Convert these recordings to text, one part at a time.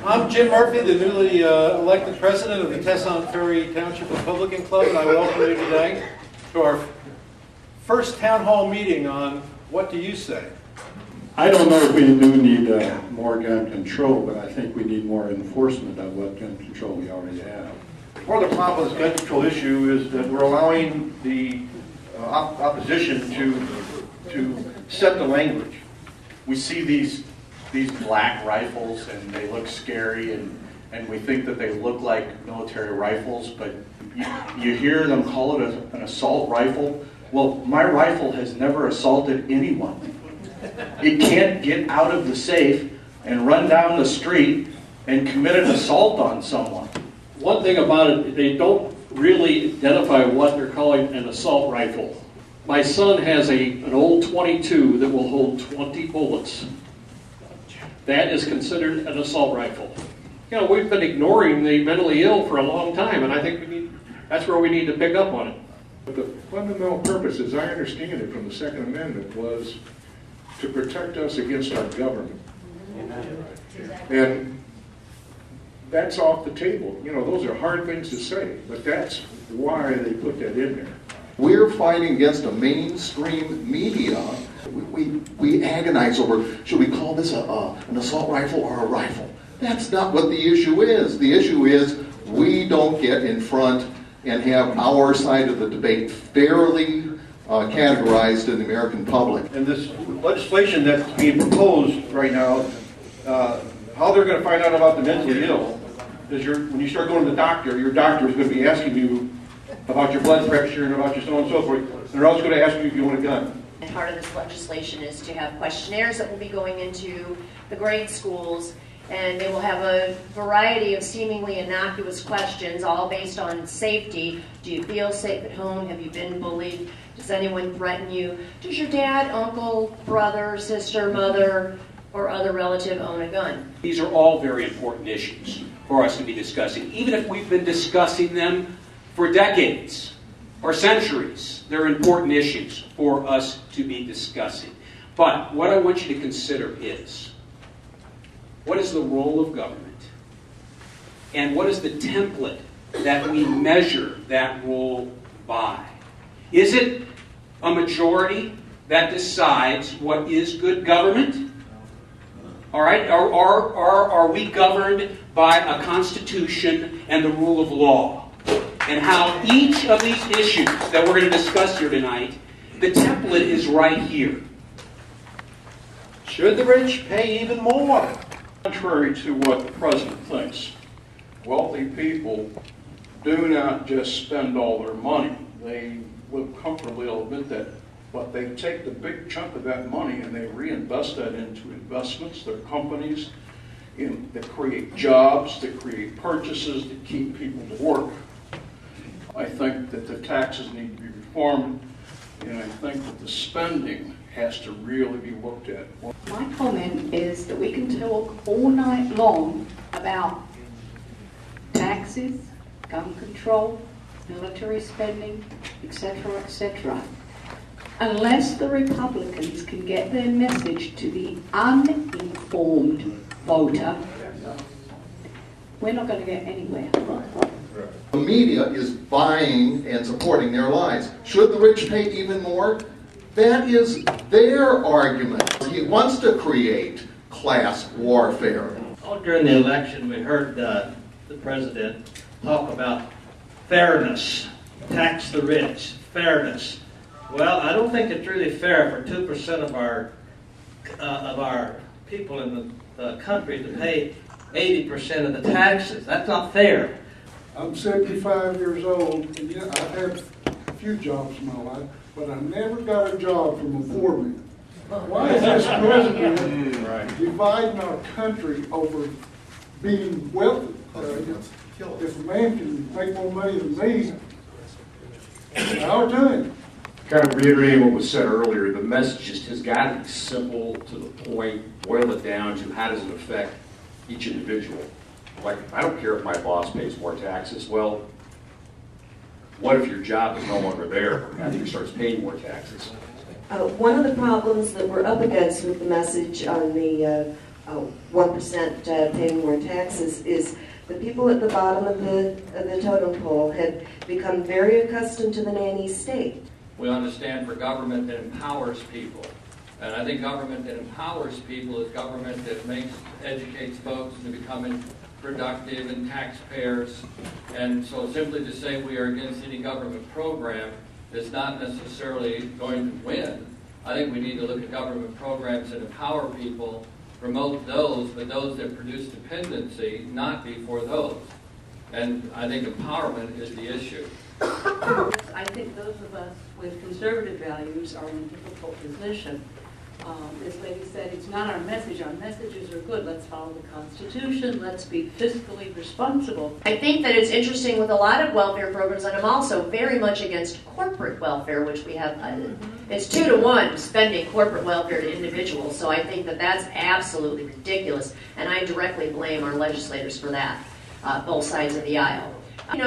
I'm Jim Murphy, the newly elected president of the Tesson Ferry Township Republican Club, and I welcome you today to our first town hall meeting on What Do You Say? I don't know if we do need more gun control, but I think we need more enforcement of what gun control we already have. Part of the problem with this gun control issue is that we're allowing the opposition to set the language. We see these black rifles and they look scary and we think that they look like military rifles, but you hear them call it an assault rifle. Well, my rifle has never assaulted anyone. It can't get out of the safe and run down the street and commit an assault on someone. One thing about it, they don't really identify what they're calling an assault rifle. My son has an old .22 that will hold 20 bullets. That is considered an assault rifle. You know, we've been ignoring the mentally ill for a long time, and I think that's where we need to pick up on it. But the fundamental purpose, as I understand it from the Second Amendment, was to protect us against our government. And that's off the table. You know, those are hard things to say, but that's why they put that in there. We're fighting against a mainstream media. We agonize over, should we call this an assault rifle or a rifle? That's not what the issue is. The issue is we don't get in front and have our side of the debate fairly categorized in the American public. And this legislation that's being proposed right now, how they're going to find out about the mentally ill is when you start going to the doctor, your doctor is going to be asking you about your blood pressure and about your so on and so forth. And they're also going to ask you if you want a gun. And part of this legislation is to have questionnaires that will be going into the grade schools, and they will have a variety of seemingly innocuous questions, all based on safety. Do you feel safe at home? Have you been bullied? Does anyone threaten you? Does your dad, uncle, brother, sister, mother, or other relative own a gun? These are all very important issues for us to be discussing, even if we've been discussing them for decades or centuries. They're important issues for us to be discussing. But what I want you to consider is, what is the role of government? And what is the template that we measure that role by? Is it a majority that decides what is good government? All right? Are we governed by a constitution and the rule of law? And how each of these issues that we're going to discuss here tonight, the template is right here. Should the rich pay even more? Contrary to what the president thinks, wealthy people do not just spend all their money. They live comfortably, I'll admit that, but they take the big chunk of that money and they reinvest that into investments, their companies, that create jobs, that create purchases, that keep people to work. I think that the taxes need to be reformed, and I think that the spending has to really be looked at. My comment is that we can talk all night long about taxes, gun control, military spending, etc., etc. Unless the Republicans can get their message to the uninformed voter, we're not going to get anywhere. The media is buying and supporting their lies. Should the rich pay even more? That is their argument. He wants to create class warfare. During the election, we heard the president talk about fairness, tax the rich, fairness. Well, I don't think it's really fair for 2% of our people in the country to pay 80% of the taxes. That's not fair. I'm 75 years old, and yeah, I've had a few jobs in my life, but I never got a job from a foreman. Why is this president dividing our country over being wealthy? If a man can make more money than me, I'll do it. Kind of reiterating what was said earlier, the message just has got to be simple, to the point, boil it down to how does it affect each individual. Like, I don't care if my boss pays more taxes. Well, what if your job is no longer there after he starts paying more taxes? One of the problems that we're up against with the message on the 1% paying more taxes is the people at the bottom of the totem pole have become very accustomed to the nanny state. We understand for government that empowers people. And I think government that empowers people is government that educates folks into becoming productive and taxpayers. And so simply to say we are against any government program is not necessarily going to win. I think we need to look at government programs that empower people, promote those, but those that produce dependency, not be for those. And I think empowerment is the issue. I think those of us with conservative values are in a difficult position. This lady said, it's not our message. Our messages are good. Let's follow the Constitution. Let's be fiscally responsible. I think that it's interesting with a lot of welfare programs, and I'm also very much against corporate welfare, which we have, it's 2-to-1 spending corporate welfare to individuals, so I think that that's absolutely ridiculous, and I directly blame our legislators for that, both sides of the aisle.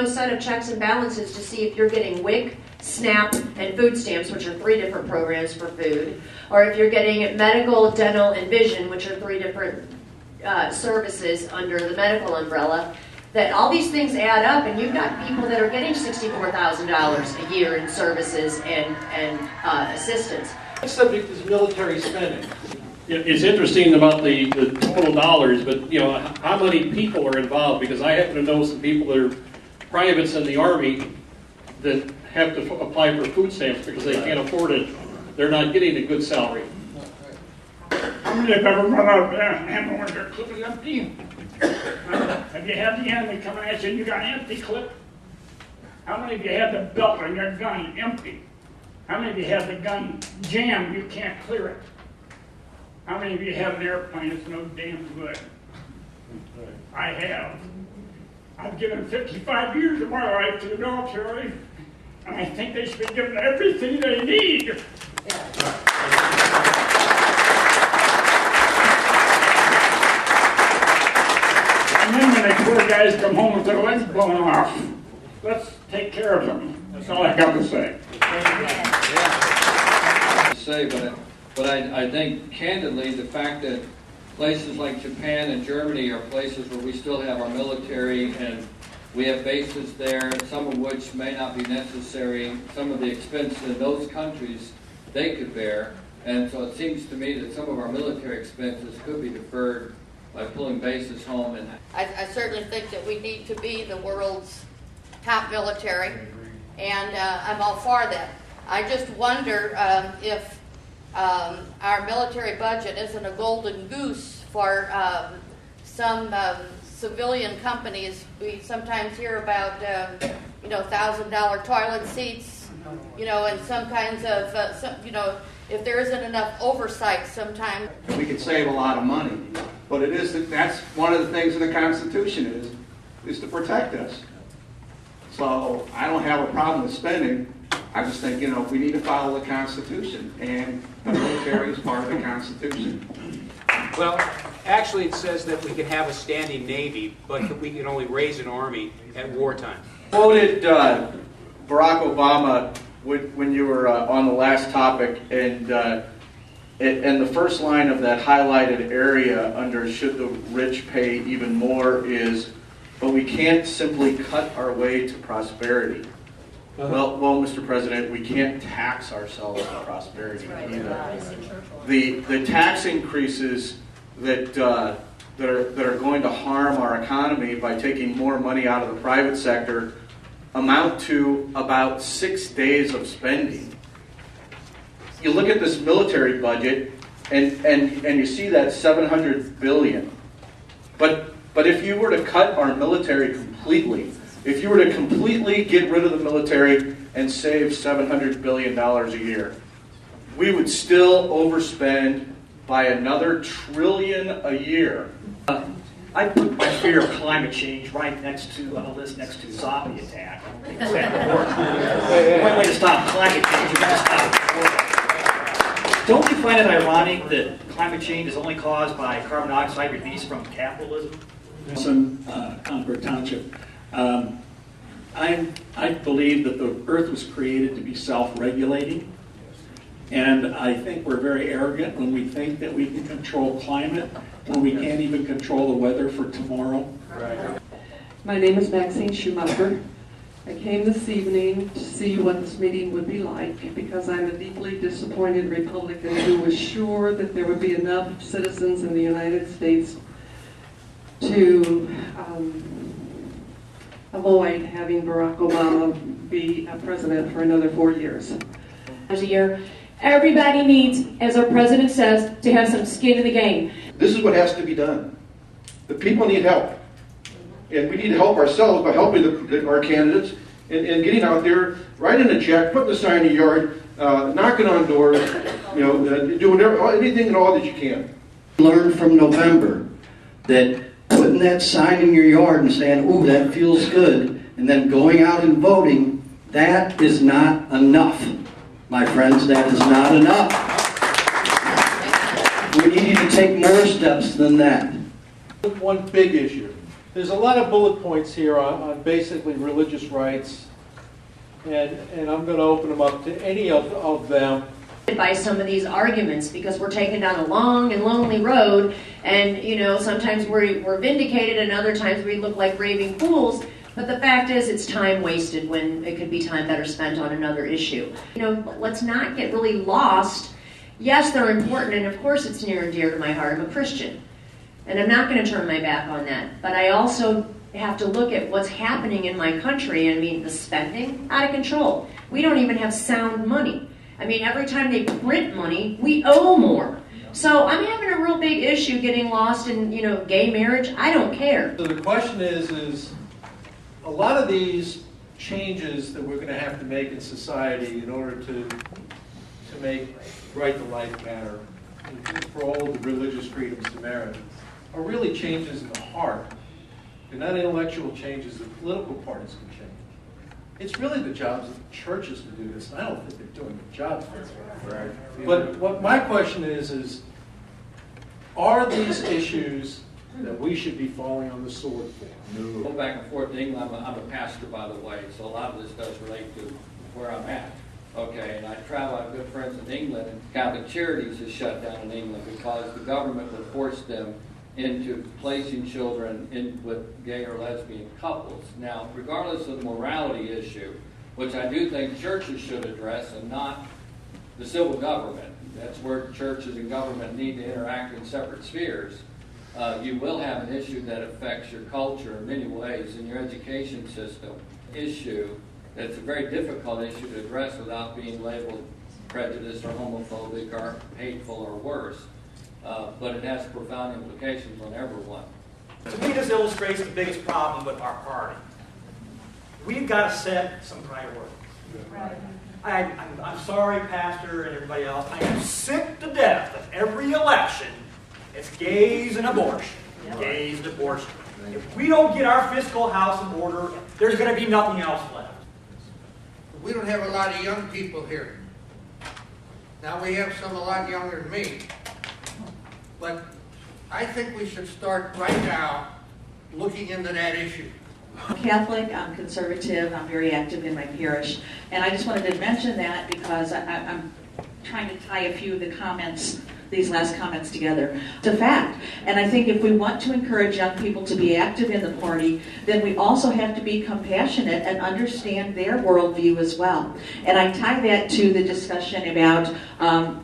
Set of checks and balances to see if you're getting WIC, SNAP, and food stamps, which are 3 different programs for food, or if you're getting medical, dental, and vision, which are 3 different services under the medical umbrella, that all these things add up, and you've got people that are getting $64,000 a year in services and assistance. The subject is military spending. It's interesting about the total dollars, but how many people are involved? Because I happen to know some people that are privates in the Army that have to apply for food stamps because they can't afford it. They're not getting a good salary. How many have ever run out of ammo when their clip is empty? Have you had the enemy come at you and you got an empty clip? How many of you had the belt on your gun empty? How many of you had the gun jammed, you can't clear it? How many of you have an airplane that's no damn good? I have. I've given 55 years of my life to the military, and I think they should be given everything they need. And then when the poor guys come home with their legs blown off, let's take care of them. That's all I got to say. But I think, candidly, the fact that places like Japan and Germany are places where we still have our military and we have bases there, some of which may not be necessary. Some of the expenses in those countries they could bear. And so it seems to me that some of our military expenses could be deferred by pulling bases home. And I certainly think that we need to be the world's top military, and I'm all for that. I just wonder if our military budget isn't a golden goose for some civilian companies. We sometimes hear about $1,000 toilet seats, and some kinds of if there isn't enough oversight sometimes. We could save a lot of money, but that's one of the things in the Constitution is to protect us. So I don't have a problem with spending. I just think, we need to follow the Constitution, and the military is part of the Constitution. Well, actually it says that we can have a standing Navy, but we can only raise an Army at wartime. Quoted Barack Obama when you were on the last topic, and the first line of that highlighted area under should the rich pay even more is, but we can't simply cut our way to prosperity. Well, Mr. President, we can't tax ourselves to prosperity either. The tax increases that are going to harm our economy by taking more money out of the private sector amount to about 6 days of spending. You look at this military budget, and you see that $700 billion. But if you were to cut our military completely, if you were to completely get rid of the military and save $700 billion a year, we would still overspend by another $1 trillion a year. I put my fear of climate change right next to on the list next to zombie attack. I don't think it's that important. One way to stop climate change is to stop. Don't you find it ironic that climate change is only caused by carbon dioxide released from capitalism? Tesson Ferry Township. I believe that the Earth was created to be self-regulating, and I think we're very arrogant when we think that we can control climate. when we can't even control the weather for tomorrow? Right. My name is Maxine Schumacher. I came this evening to see what this meeting would be like because I'm a deeply disappointed Republican who was sure that there would be enough citizens in the United States to avoid having Barack Obama be a president for another 4 years. A year. Everybody needs, as our president says, to have some skin in the game. This is what has to be done. The people need help. And we need to help ourselves by helping our candidates and getting out there, writing a check, putting a sign in the yard, knocking on doors, doing anything and all that you can. Learn from November that putting that sign in your yard and saying, ooh, that feels good, and then going out and voting, that is not enough. My friends, that is not enough. We need you to take more steps than that. One big issue. There's a lot of bullet points here on basically religious rights, and I'm going to open them up to any of them. By some of these arguments, because we're taken down a long and lonely road, and sometimes we're vindicated and other times we look like raving fools. But the fact is, it's time wasted when it could be time better spent on another issue. Let's not get really lost. Yes, they're important, and of course it's near and dear to my heart. I'm a Christian, and I'm not going to turn my back on that. But I also have to look at what's happening in my country. I mean, the spending, out of control. We don't even have sound money. I mean, every time they print money, we owe more. So I'm having a real big issue getting lost in, gay marriage. I don't care. So the question is a lot of these changes that we're going to have to make in society in order to make right to life matter, for all of the religious freedoms to merit, are really changes in the heart. They're not intellectual changes that political parties can change. It's really the jobs of the churches to do this, and I don't think they're doing the job for it. Right. But what my question is are these issues that we should be falling on the sword for? No. Go back and forth to England. I'm a pastor, by the way, so a lot of this does relate to where I'm at. Okay, and I travel, I have good friends in England, and Catholic Charities is shut down in England because the government would force them into placing children in with gay or lesbian couples. Now, regardless of the morality issue, which I do think churches should address and not the civil government, that's where churches and government need to interact in separate spheres, you will have an issue that affects your culture in many ways in your education system issue. That's a very difficult issue to address without being labeled prejudiced or homophobic or hateful or worse. But it has profound implications on everyone. To me, this illustrates the biggest problem with our party. We've got to set some priorities. Right. I'm sorry, Pastor and everybody else. I am sick to death of every election. It's gays and abortion. Yeah. Gays and abortion. If we don't get our fiscal house in order, there's going to be nothing else left. We don't have a lot of young people here. Now we have some a lot younger than me. But I think we should start right now looking into that issue. I'm Catholic, I'm conservative, I'm very active in my parish. And I just wanted to mention that because I'm trying to tie a few of the comments, these last comments together. It's a fact. And I think if we want to encourage young people to be active in the party, then we also have to be compassionate and understand their worldview as well. And I tie that to the discussion about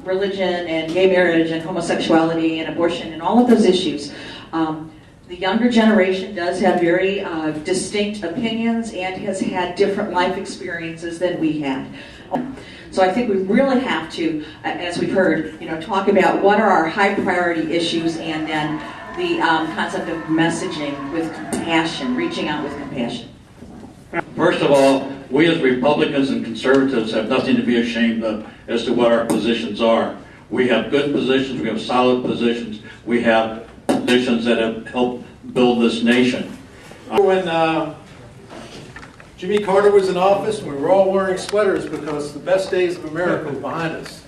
religion and gay marriage and homosexuality and abortion and all of those issues. The younger generation does have very distinct opinions and has had different life experiences than we had. So I think we really have to, as we've heard, talk about what are our high priority issues, and then the concept of messaging with compassion, reaching out with compassion. First of all, we as Republicans and conservatives have nothing to be ashamed of as to what our positions are. We have good positions, we have solid positions, we have positions that have helped build this nation. When Jimmy Carter was in office, we were all wearing sweaters because the best days of America were behind us.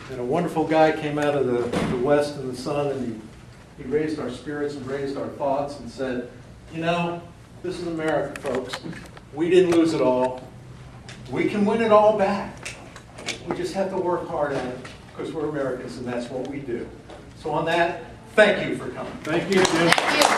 And a wonderful guy came out of the west in the sun, and he raised our spirits and raised our thoughts and said, this is America, folks. We didn't lose it all. We can win it all back. We just have to work hard at it because we're Americans and that's what we do. So on that Thank you for coming. Thank you, Jim. Thank you.